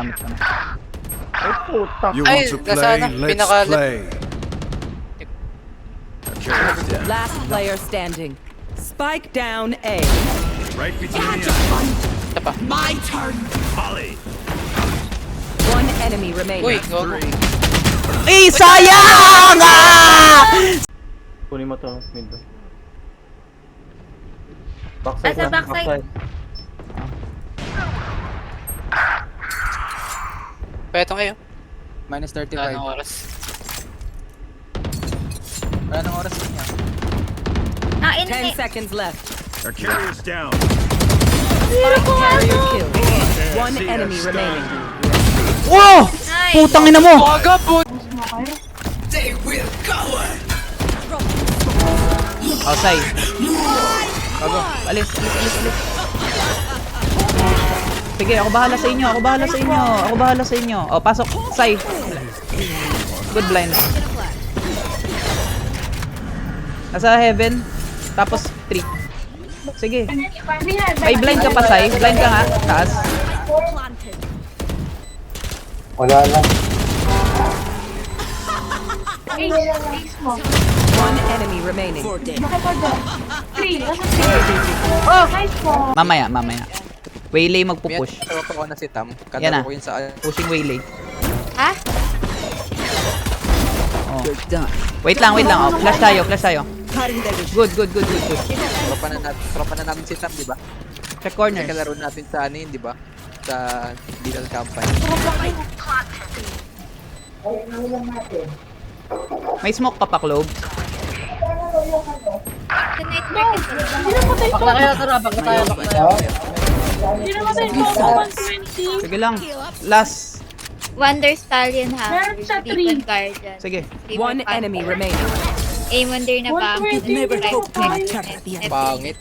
Gamit ka na. Ay, puta. You Ay, want to nasa play? ano, Let's pinaka- play. Last player standing. Spike down A. Right between the eyes. Isa pa. Holly. One enemy remaining. Uy, gogo. Eh, sayang! Kunin mo to, mid. Nasa backside. Petong kayo. Minus Wala 35. nang oras. Wala nang oras niya. Ah, 10 ini. seconds left. Our carrier's down. Carrier kill. One enemy remaining. Wow! Nice. Putang ina mo! Waga po! Oh, Sai. Bago. Alis. Sige, ako bahala sa inyo. Ako bahala sa inyo. Oh, pasok. Sai. Good blind. Nasa heaven. Tapos 3. Sige. May blind ka pa, Sai. Blind ka nga. Taas. Wala lang. One enemy remaining. Mamaya. Waylay May magpupush. tawa pa ko na si Tam. Yan na. Kadaro ko yun sa... Pushing Waylay. Ha? Oh. Wait lang. Oh, flash tayo. Good. Tropa na namin si Tam, di ba? Check corner. Kalaro natin sa ano yun, di ba? Sa Digital Company. May smoke pa pa, Clove. Tonight break. Bakla kaya, tara. Bakla tayo. Sige lang. Last. Wonder Stallion ha. Beacon Guardian. Sige. One enemy remaining. Wonder na ba? Pangit.